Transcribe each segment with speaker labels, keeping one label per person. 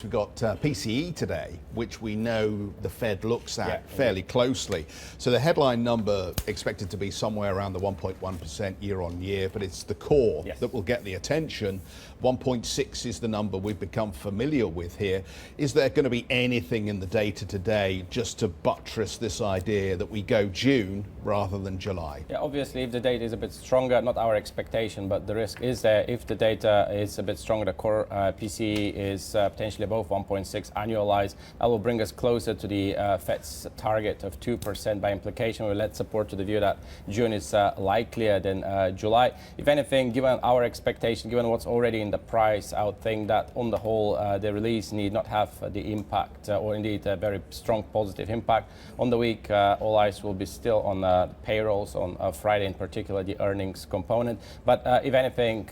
Speaker 1: we've got PCE today, which we know the Fed looks at fairly closely. So the headline number expected to be somewhere around the 1.1% year on year, but it's the core that will get the attention. 1.6 is the number we've become familiar with here. Is there going to be anything in the data today just to buttress this idea that we go June rather than July?
Speaker 2: Yeah, obviously, if the data is a bit stronger, not our expectation, but the risk is there. If the data is a bit stronger, the core PCE is potentially above 1.6 annualized. That will bring us closer to the Fed's target of 2% by implication. We'll let support to the view that June is likelier than July. If anything, given our expectation, given what's already in the price, I would think that on the whole, the release need not have the impact or indeed a very strong positive impact. On the week, all eyes will be still on payrolls on Friday, in particular the earnings component. But if anything,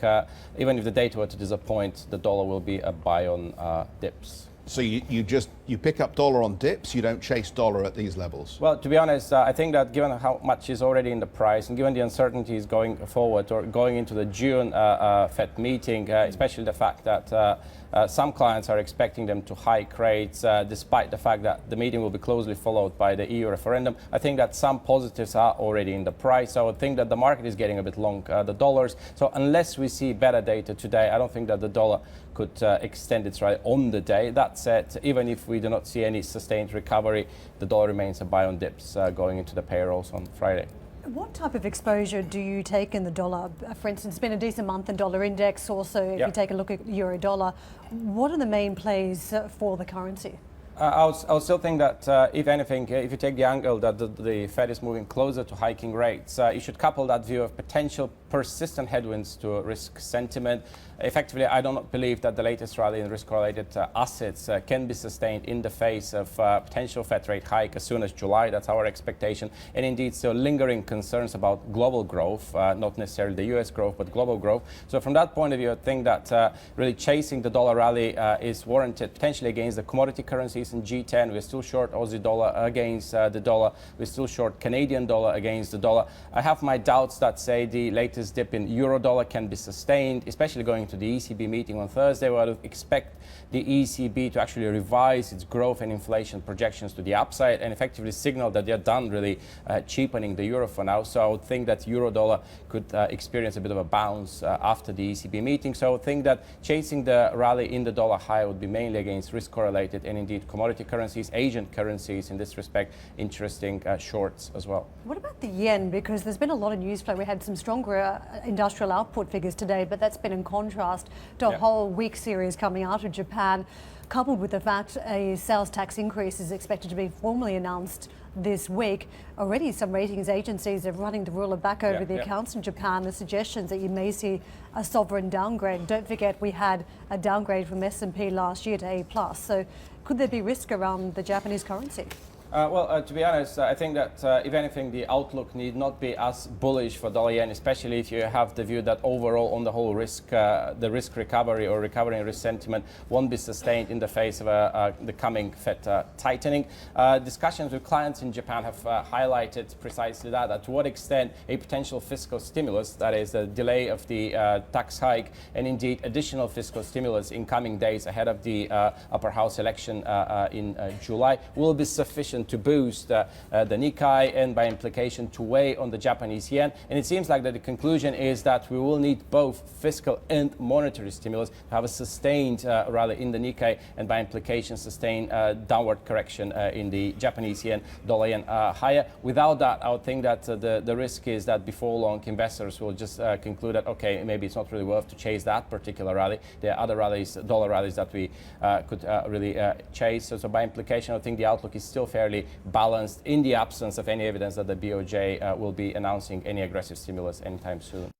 Speaker 2: even if the data were to disappoint, the dollar will be a buy on dips.
Speaker 1: So you pick up dollar on dips, you don't chase dollar at these levels?
Speaker 2: Well, to be honest, I think that given how much is already in the price and given the uncertainties going forward or going into the June Fed meeting, especially the fact that some clients are expecting them to hike rates despite the fact that the meeting will be closely followed by the EU referendum. I think that some positives are already in the price. So I think that the market is getting a bit long the dollars. So unless we see better data today, I don't think that the dollar could extend its rally on the day. That said, even if we do not see any sustained recovery, the dollar remains a buy on dips going into the payrolls on Friday.
Speaker 3: What type of exposure do you take in the dollar? For instance, it's been a decent month in dollar index. Also, if you take a look at euro dollar, what are the main plays for the currency?
Speaker 2: I'll still think that if anything, if you take the angle that the Fed is moving closer to hiking rates, you should couple that view of potential persistent headwinds to risk sentiment. Effectively, I do not believe that the latest rally in risk-correlated assets can be sustained in the face of potential Fed rate hike as soon as July. That's our expectation. And indeed, still lingering concerns about global growth, not necessarily the US growth, but global growth. So from that point of view, I think that really chasing the dollar rally is warranted, potentially against the commodity currencies in G10. We're still short Aussie dollar against the dollar. We're still short Canadian dollar against the dollar. I have my doubts that, say, the latest dip in euro dollar can be sustained, especially going to the ECB meeting on Thursday, where I would expect the ECB to actually revise its growth and inflation projections to the upside and effectively signal that they're done really cheapening the euro for now. So I would think that euro dollar could experience a bit of a bounce after the ECB meeting. So I would think that chasing the rally in the dollar high would be mainly against risk correlated and indeed commodity currencies, Asian currencies in this respect, interesting shorts as well.
Speaker 3: What about the yen? Because there's been a lot of news flow. We had some stronger industrial output figures today, but that's been in contrast to a whole week series coming out of Japan, coupled with the fact a sales tax increase is expected to be formally announced this week. Already some ratings agencies are running the ruler back over the accounts in Japan. The suggestions that you may see a sovereign downgrade. Don't forget we had a downgrade from S&P last year to A+. So could there be risk around the Japanese currency?
Speaker 2: Well, to be honest, I think that if anything, the outlook need not be as bullish for dollar yen, especially if you have the view that overall, on the whole, the risk recovery or recovery in risk sentiment won't be sustained in the face of the coming Fed tightening. Discussions with clients in Japan have highlighted precisely that to what extent a potential fiscal stimulus, that is the delay of the tax hike, and indeed additional fiscal stimulus in coming days ahead of the upper house election in July, will be sufficient to boost the Nikkei and by implication to weigh on the Japanese yen. And it seems like that the conclusion is that we will need both fiscal and monetary stimulus to have a sustained rally in the Nikkei and by implication sustained downward correction in the Japanese yen, dollar yen higher. Without that, I would think that the risk is that before long investors will just conclude that, okay, maybe it's not really worth to chase that particular rally. There are other rallies, dollar rallies that we could really chase. So by implication, I think the outlook is still fairly balanced in the absence of any evidence that the BOJ will be announcing any aggressive stimulus anytime soon.